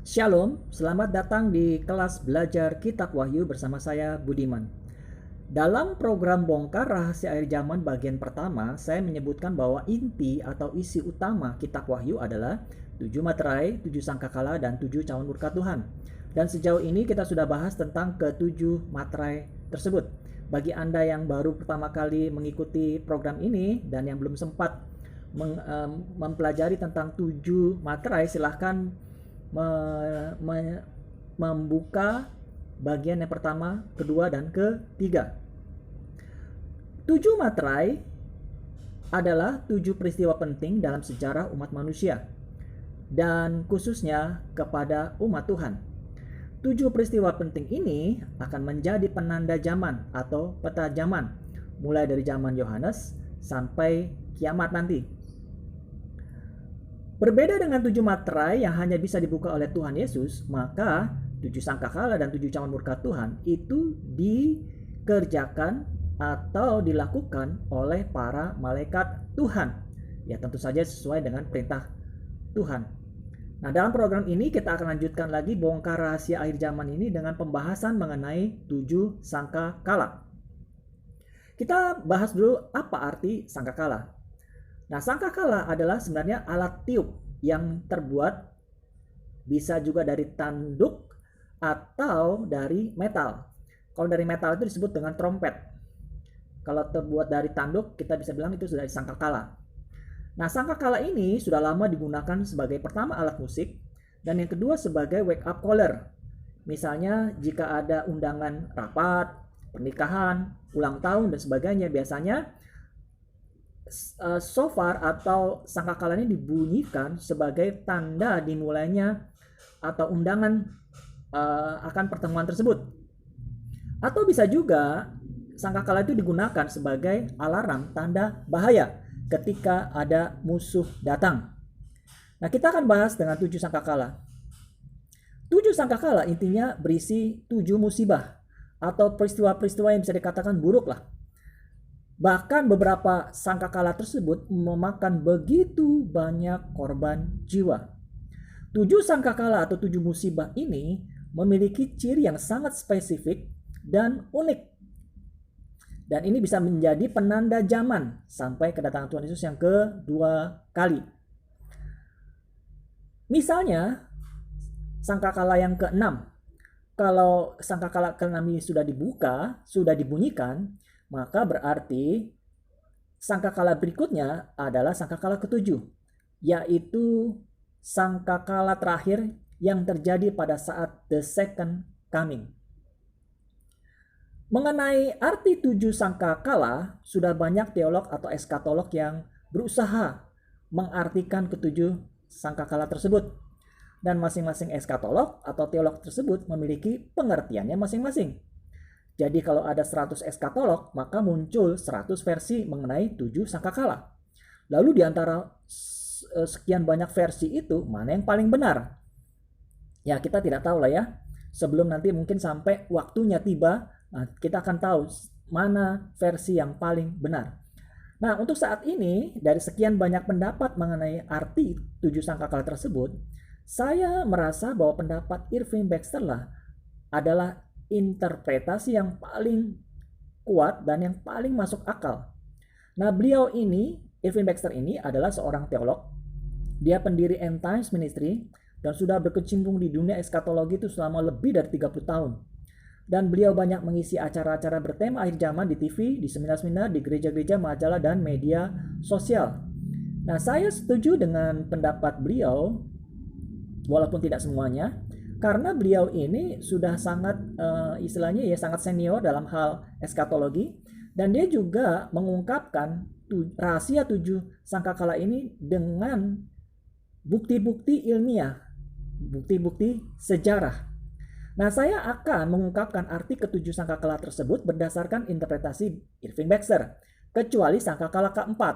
Shalom, selamat datang di kelas belajar Kitab Wahyu bersama saya Budiman. Dalam program Bongkar Rahasia Akhir Zaman bagian pertama, saya menyebutkan bahwa inti atau isi utama Kitab Wahyu adalah 7 materai, 7 sangkakala, dan 7 cawan murka Tuhan. Dan sejauh ini kita sudah bahas tentang ke-7 materai tersebut. Bagi Anda yang baru pertama kali mengikuti program ini dan yang belum sempat mempelajari tentang 7 materai, silahkan membuka bagian yang pertama, kedua, dan ketiga. 7 materai adalah 7 peristiwa penting dalam sejarah umat manusia dan khususnya kepada umat Tuhan. 7 peristiwa penting ini akan menjadi penanda zaman atau peta zaman mulai dari zaman Yohanes sampai kiamat nanti. Berbeda dengan 7 materai yang hanya bisa dibuka oleh Tuhan Yesus, maka 7 sangkakala dan 7 cawan murka Tuhan itu dikerjakan atau dilakukan oleh para malaikat Tuhan. Ya, tentu saja sesuai dengan perintah Tuhan. Nah, dalam program ini kita akan lanjutkan lagi bongkar rahasia akhir zaman ini dengan pembahasan mengenai 7 sangkakala. Kita bahas dulu apa arti sangkakala. Nah, sangkakala adalah sebenarnya alat tiup yang terbuat bisa juga dari tanduk atau dari metal. Kalau dari metal itu disebut dengan trompet. Kalau terbuat dari tanduk, kita bisa bilang itu sudah sangkakala. Nah, sangkakala ini sudah lama digunakan sebagai pertama alat musik dan yang kedua sebagai wake up caller. Misalnya jika ada undangan rapat, pernikahan, ulang tahun dan sebagainya, biasanya shofar atau sangkakala ini dibunyikan sebagai tanda dimulainya atau undangan akan pertemuan tersebut. Atau bisa juga sangkakala itu digunakan sebagai alarm tanda bahaya ketika ada musuh datang. Nah, kita akan bahas dengan 7 sangkakala. 7 sangkakala intinya berisi 7 musibah atau peristiwa-peristiwa yang bisa dikatakan buruk lah. Bahkan beberapa sangkakala tersebut memakan begitu banyak korban jiwa. 7 sangkakala atau 7 musibah ini memiliki ciri yang sangat spesifik dan unik. Dan ini bisa menjadi penanda zaman sampai kedatangan Tuhan Yesus yang kedua kali. Misalnya, sangkakala yang ke-6. Kalau sangkakala ke-6 ini sudah dibuka, sudah dibunyikan, maka berarti sangkakala berikutnya adalah sangkakala ke-7, yaitu sangkakala terakhir yang terjadi pada saat the second coming. Mengenai arti 7 sangkakala, sudah banyak teolog atau eskatolog yang berusaha mengartikan ke-7 sangkakala tersebut. Dan masing-masing eskatolog atau teolog tersebut memiliki pengertiannya masing-masing. Jadi kalau ada 100 eskatolog, maka muncul 100 versi mengenai 7 sangkakala. Lalu di antara sekian banyak versi itu, mana yang paling benar? Ya, kita tidak tahu lah ya. Sebelum nanti mungkin sampai waktunya tiba, kita akan tahu mana versi yang paling benar. Nah, untuk saat ini, dari sekian banyak pendapat mengenai arti 7 sangkakala tersebut, saya merasa bahwa pendapat Irving Baxter lah adalah interpretasi yang paling kuat dan yang paling masuk akal. Nah, beliau ini, Irving Baxter ini adalah seorang teolog. Dia pendiri End Times Ministry dan sudah berkecimpung di dunia eskatologi itu selama lebih dari 30 tahun. Dan beliau banyak mengisi acara-acara bertema akhir zaman di TV, di seminar-seminar, di gereja-gereja, majalah, dan media sosial. Nah, saya setuju dengan pendapat beliau, walaupun tidak semuanya, karena beliau ini sudah sangat istilahnya ya sangat senior dalam hal eskatologi dan dia juga mengungkapkan rahasia 7 sangkakala ini dengan bukti-bukti ilmiah, bukti-bukti sejarah. Nah, saya akan mengungkapkan arti ke-7 sangkakala tersebut berdasarkan interpretasi Irving Baxter, kecuali sangkakala keempat,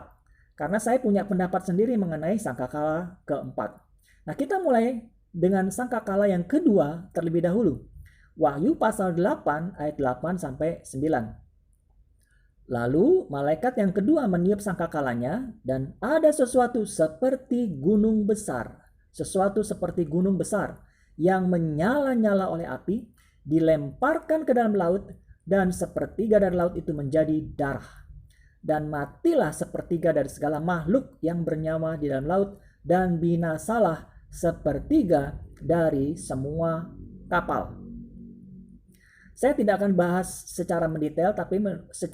karena saya punya pendapat sendiri mengenai sangkakala keempat. Nah, kita mulai dengan sangkakala yang kedua terlebih dahulu. Wahyu pasal 8 ayat 8 sampai 9. Lalu malaikat yang kedua meniup sangkakalanya dan ada sesuatu seperti gunung besar yang menyala-nyala oleh api dilemparkan ke dalam laut, dan sepertiga dari laut itu menjadi darah. Dan matilah sepertiga dari segala makhluk yang bernyawa di dalam laut, dan binasalah sepertiga dari semua kapal. Saya tidak akan bahas secara mendetail, tapi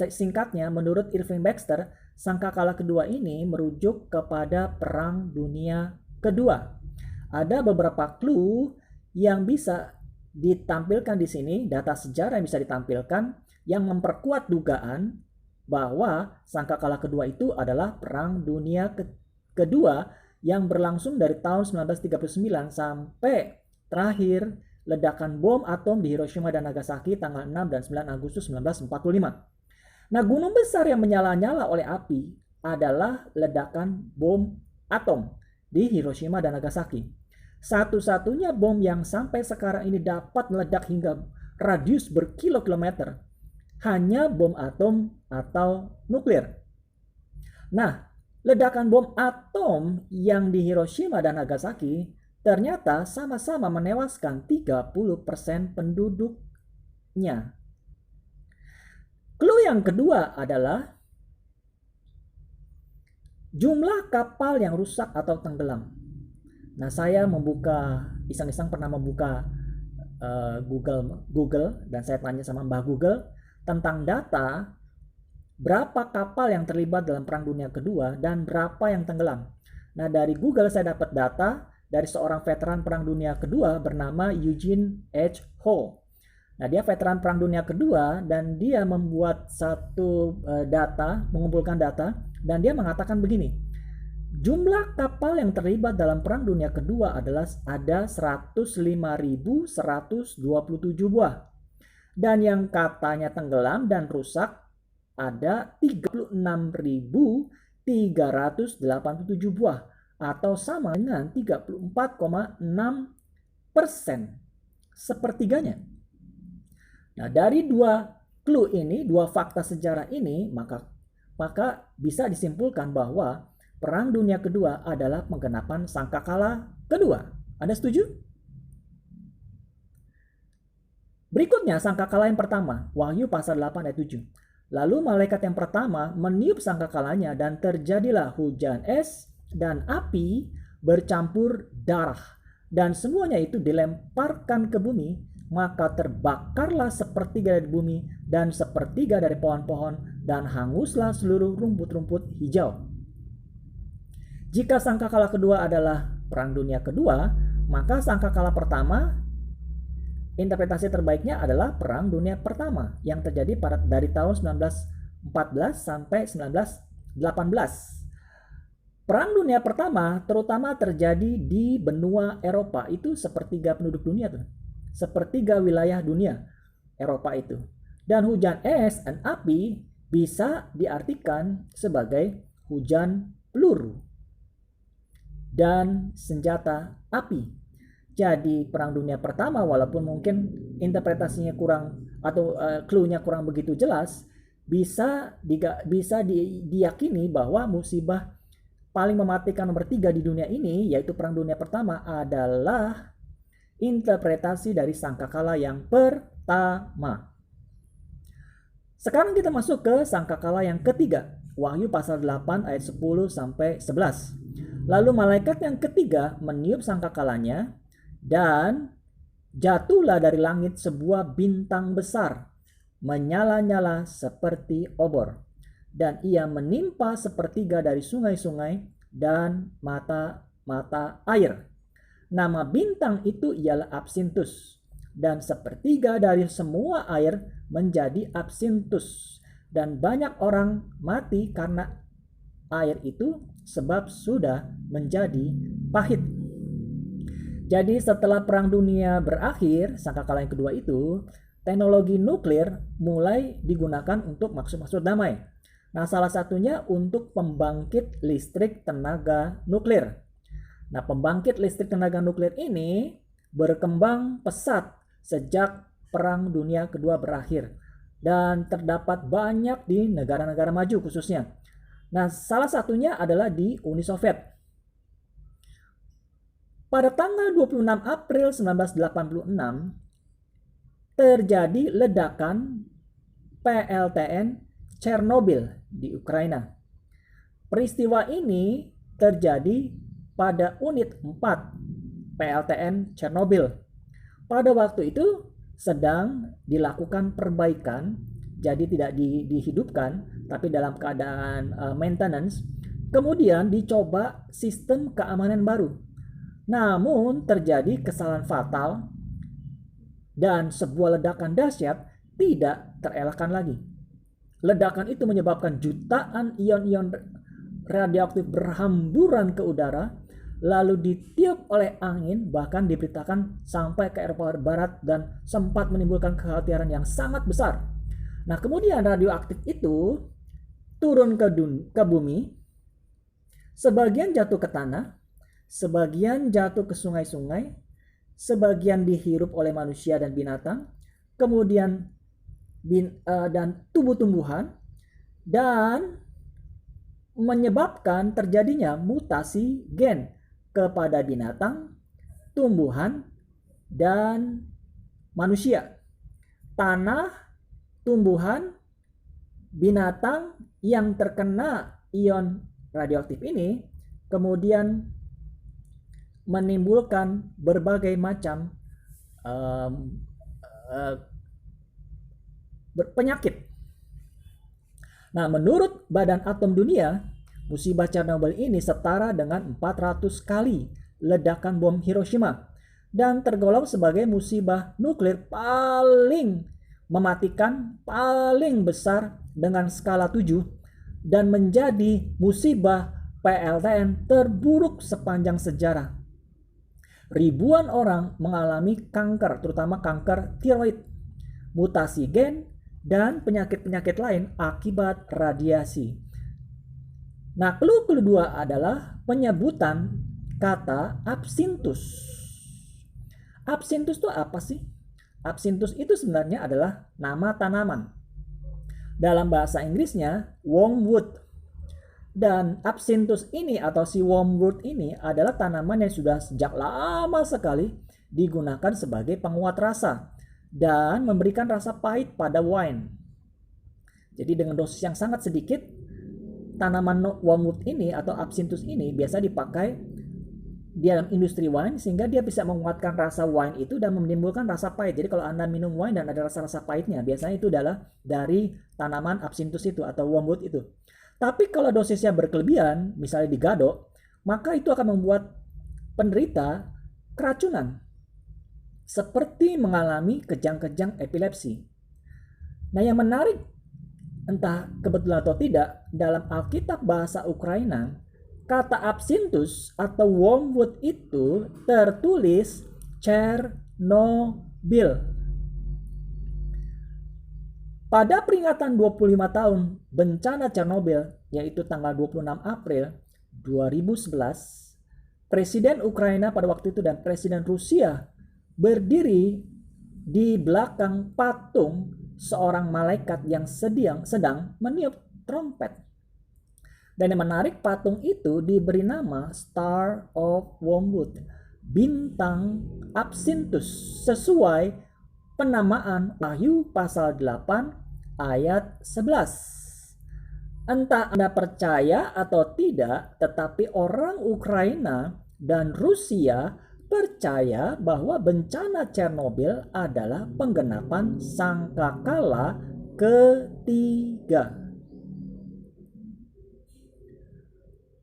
singkatnya, menurut Irving Baxter, sangkakala kedua ini merujuk kepada Perang Dunia Kedua. Ada beberapa clue yang bisa ditampilkan di sini, data sejarah yang bisa ditampilkan, yang memperkuat dugaan bahwa sangkakala kedua itu adalah Perang Dunia Kedua yang berlangsung dari tahun 1939 sampai terakhir ledakan bom atom di Hiroshima dan Nagasaki tanggal 6 dan 9 Agustus 1945. Nah, gunung besar yang menyala-nyala oleh api adalah ledakan bom atom di Hiroshima dan Nagasaki. Satu-satunya bom yang sampai sekarang ini dapat meledak hingga radius berkilo-kilometer hanya bom atom atau nuklir. Nah, ledakan bom atom yang di Hiroshima dan Nagasaki ternyata sama-sama menewaskan 30% penduduknya. Clue yang kedua adalah jumlah kapal yang rusak atau tenggelam. Nah, saya iseng-iseng pernah membuka Google dan saya tanya sama Mbah Google tentang data berapa kapal yang terlibat dalam Perang Dunia Kedua dan berapa yang tenggelam. Nah, dari Google saya dapat data dari seorang veteran Perang Dunia Kedua bernama Eugene H. Hall. Nah, dia veteran Perang Dunia Kedua dan dia membuat satu mengumpulkan data, dan dia mengatakan begini. Jumlah kapal yang terlibat dalam Perang Dunia Kedua adalah ada 105.127 buah. Dan yang katanya tenggelam dan rusak ada 36.387 buah, atau sama dengan 34,6%, sepertiganya. Nah, dari dua clue ini, dua fakta sejarah ini, maka bisa disimpulkan bahwa Perang Dunia Kedua adalah penggenapan sangkakala kedua. Anda setuju? Berikutnya sangkakala yang pertama, Wahyu pasal 8 ayat 7. Lalu malaikat yang pertama meniup sangkakalanya, dan terjadilah hujan es dan api bercampur darah, dan semuanya itu dilemparkan ke bumi, maka terbakarlah sepertiga dari bumi dan sepertiga dari pohon-pohon, dan hanguslah seluruh rumput-rumput hijau. Jika sangkakala kedua adalah Perang Dunia Kedua, maka sangkakala pertama, interpretasi terbaiknya adalah Perang Dunia Pertama yang terjadi dari tahun 1914 sampai 1918. Perang Dunia Pertama terutama terjadi di benua Eropa, itu sepertiga penduduk dunia tuh. Sepertiga wilayah dunia Eropa itu. Dan hujan es dan api bisa diartikan sebagai hujan peluru dan senjata api. Jadi Perang Dunia Pertama, walaupun mungkin interpretasinya kurang atau clue-nya kurang begitu jelas, bisa diyakini bahwa musibah paling mematikan nomor 3 di dunia ini, yaitu Perang Dunia Pertama, adalah interpretasi dari sangkakala yang pertama. Sekarang kita masuk ke sangkakala yang ketiga, Wahyu pasal 8 ayat 10 sampai 11. Lalu malaikat yang ketiga meniup sangkakalanya, dan jatuhlah dari langit sebuah bintang besar, menyala-nyala seperti obor, dan ia menimpa sepertiga dari sungai-sungai dan mata-mata air. Nama bintang itu ialah Absintus, dan sepertiga dari semua air menjadi absintus, dan banyak orang mati karena air itu, sebab sudah menjadi pahit. Jadi setelah Perang Dunia berakhir, sangkakala yang kedua itu, teknologi nuklir mulai digunakan untuk maksud-maksud damai. Nah, salah satunya untuk pembangkit listrik tenaga nuklir. Nah, pembangkit listrik tenaga nuklir ini berkembang pesat sejak Perang Dunia Kedua berakhir, dan terdapat banyak di negara-negara maju khususnya. Nah, salah satunya adalah di Uni Soviet. Pada tanggal 26 April 1986 terjadi ledakan PLTN Chernobyl di Ukraina. Peristiwa ini terjadi pada unit 4 PLTN Chernobyl. Pada waktu itu sedang dilakukan perbaikan, jadi tidak dihidupkan, tapi dalam keadaan maintenance. Kemudian dicoba sistem keamanan baru. Namun terjadi kesalahan fatal dan sebuah ledakan dahsyat tidak terelakkan lagi. Ledakan itu menyebabkan jutaan ion-ion radioaktif berhamburan ke udara, lalu ditiup oleh angin, bahkan diberitakan sampai ke Eropa Barat dan sempat menimbulkan kekhawatiran yang sangat besar. Nah, kemudian radioaktif itu turun ke bumi, sebagian jatuh ke tanah, sebagian jatuh ke sungai-sungai, sebagian dihirup oleh manusia dan binatang, kemudian dan tumbuh-tumbuhan, dan menyebabkan terjadinya mutasi gen kepada binatang, tumbuhan, dan manusia. Tanah, tumbuhan, binatang yang terkena ion radioaktif ini kemudian menimbulkan berbagai macam penyakit. Nah, menurut Badan Atom Dunia, musibah Chernobyl ini setara dengan 400 kali ledakan bom Hiroshima dan tergolong sebagai musibah nuklir paling mematikan, paling besar dengan skala 7 dan menjadi musibah PLTN terburuk sepanjang sejarah. Ribuan orang mengalami kanker, terutama kanker tiroid, mutasi gen, dan penyakit-penyakit lain akibat radiasi. Nah, clue kedua adalah penyebutan kata absinthus. Absinthus itu apa sih? Absinthus itu sebenarnya adalah nama tanaman. Dalam bahasa Inggrisnya wormwood. Dan absinthus ini atau si wormwood ini adalah tanaman yang sudah sejak lama sekali digunakan sebagai penguat rasa dan memberikan rasa pahit pada wine. Jadi dengan dosis yang sangat sedikit, tanaman wormwood ini atau absinthus ini biasa dipakai di dalam industri wine sehingga dia bisa menguatkan rasa wine itu dan menimbulkan rasa pahit. Jadi kalau Anda minum wine dan ada rasa-rasa pahitnya, biasanya itu adalah dari tanaman absinthus itu atau wormwood itu. Tapi kalau dosisnya berkelebihan, misalnya digadok, maka itu akan membuat penderita keracunan, seperti mengalami kejang-kejang epilepsi. Nah, yang menarik, entah kebetulan atau tidak, dalam Alkitab bahasa Ukraina, kata absinthus atau wormwood itu tertulis Chernobyl. Pada peringatan 25 tahun bencana Chernobyl, yaitu tanggal 26 April 2011, Presiden Ukraina pada waktu itu dan Presiden Rusia berdiri di belakang patung seorang malaikat yang sedang meniup trompet. Dan yang menarik, patung itu diberi nama Star of Wormwood, bintang absinthus, sesuai penamaan Wahyu pasal 8 ayat 11. Entah Anda percaya atau tidak, tetapi orang Ukraina dan Rusia percaya bahwa bencana Chernobyl adalah penggenapan sangkakala ketiga.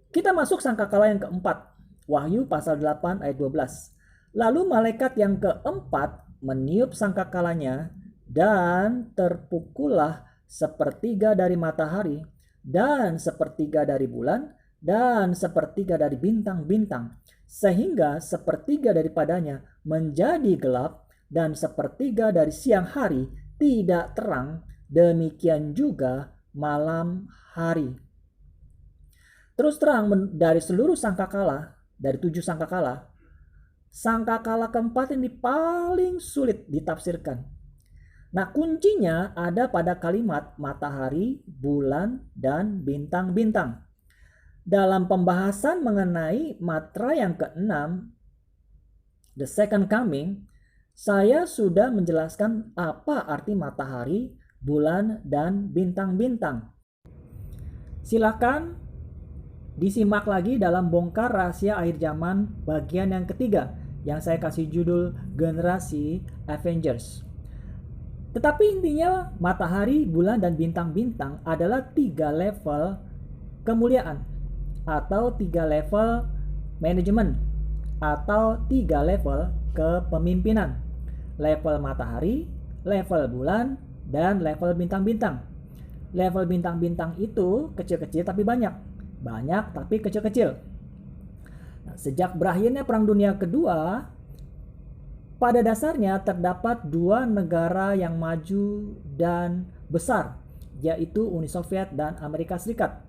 Kita masuk sangkakala yang keempat, Wahyu pasal 8 ayat 12. Lalu malaikat yang keempat meniup sangkakalanya, dan terpukullah sepertiga dari matahari, dan sepertiga dari bulan, dan sepertiga dari bintang-bintang, sehingga sepertiga daripadanya menjadi gelap, dan sepertiga dari siang hari tidak terang, demikian juga malam hari. Terus terang, dari seluruh sangkakala, dari 7 sangkakala, sangkakala keempat ini paling sulit ditafsirkan. Nah, kuncinya ada pada kalimat matahari, bulan, dan bintang-bintang. Dalam pembahasan mengenai matra yang keenam, The Second Coming, saya sudah menjelaskan apa arti matahari, bulan, dan bintang-bintang. Silakan disimak lagi dalam Bongkar Rahasia Akhir Zaman bagian yang ketiga yang saya kasih judul Generasi Avengers. Tetapi intinya matahari, bulan, dan bintang-bintang adalah 3 level kemuliaan atau 3 level manajemen atau 3 level kepemimpinan. Level matahari, level bulan, dan level bintang-bintang. Level bintang-bintang itu kecil-kecil tapi banyak tapi kecil-kecil. Nah, sejak berakhirnya Perang Dunia Kedua, pada dasarnya terdapat 2 negara yang maju dan besar, yaitu Uni Soviet dan Amerika Serikat.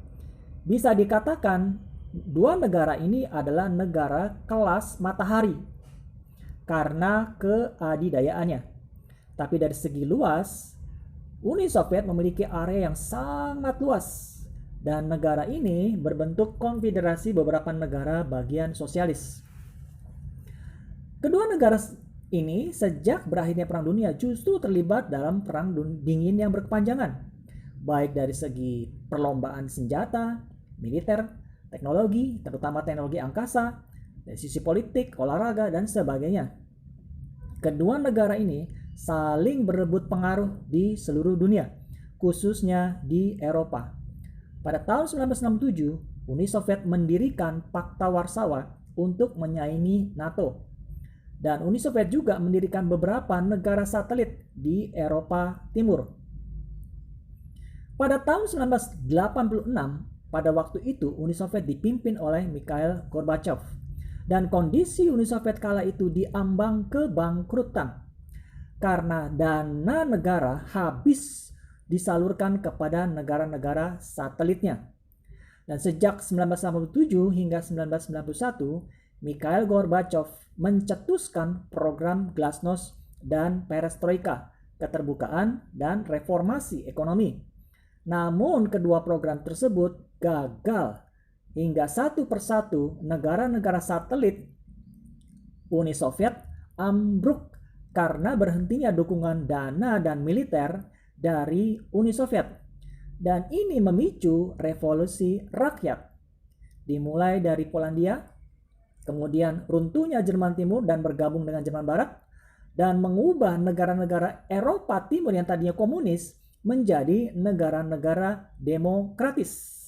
Bisa dikatakan 2 negara ini adalah negara kelas matahari karena keadidayaannya. Tapi dari segi luas, Uni Soviet memiliki area yang sangat luas dan negara ini berbentuk konfederasi beberapa negara bagian sosialis. Kedua negara ini sejak berakhirnya Perang Dunia justru terlibat dalam Perang Dingin yang berkepanjangan, baik dari segi perlombaan senjata, militer, teknologi, terutama teknologi angkasa, dari sisi politik, olahraga, dan sebagainya. Kedua negara ini saling berebut pengaruh di seluruh dunia, khususnya di Eropa. Pada tahun 1967, Uni Soviet mendirikan Pakta Warsawa untuk menyaingi NATO. Dan Uni Soviet juga mendirikan beberapa negara satelit di Eropa Timur. Pada tahun 1986, pada waktu itu Uni Soviet dipimpin oleh Mikhail Gorbachev. Dan kondisi Uni Soviet kala itu diambang kebangkrutan karena dana negara habis disalurkan kepada negara-negara satelitnya. Dan sejak 1987 hingga 1991, Mikhail Gorbachev mencetuskan program Glasnost dan Perestroika, keterbukaan dan reformasi ekonomi. Namun kedua program tersebut gagal hingga satu persatu negara-negara satelit Uni Soviet ambruk karena berhentinya dukungan dana dan militer dari Uni Soviet. Dan ini memicu revolusi rakyat. Dimulai dari Polandia, kemudian runtuhnya Jerman Timur dan bergabung dengan Jerman Barat, dan mengubah negara-negara Eropa Timur yang tadinya komunis menjadi negara-negara demokratis.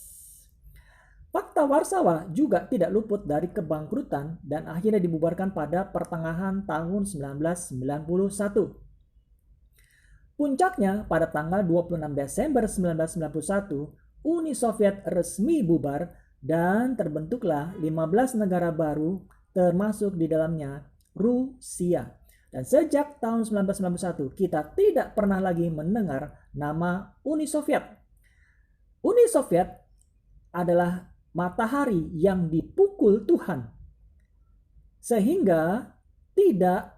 Pakta Warsawa juga tidak luput dari kebangkrutan dan akhirnya dibubarkan pada pertengahan tahun 1991. Puncaknya pada tanggal 26 Desember 1991, Uni Soviet resmi bubar dan terbentuklah 15 negara baru termasuk di dalamnya Rusia. Dan sejak tahun 1991 kita tidak pernah lagi mendengar nama Uni Soviet. Uni Soviet adalah matahari yang dipukul Tuhan sehingga tidak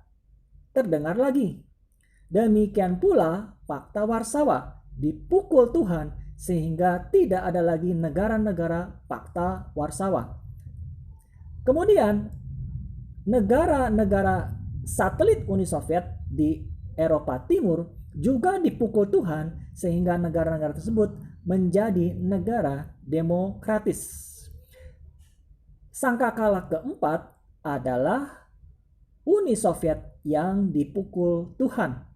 terdengar lagi. Demikian pula Pakta Warsawa dipukul Tuhan sehingga tidak ada lagi negara-negara Pakta Warsawa. Kemudian negara-negara satelit Uni Soviet di Eropa Timur juga dipukul Tuhan sehingga negara-negara tersebut menjadi negara demokratis. Sangkakala keempat adalah Uni Soviet yang dipukul Tuhan.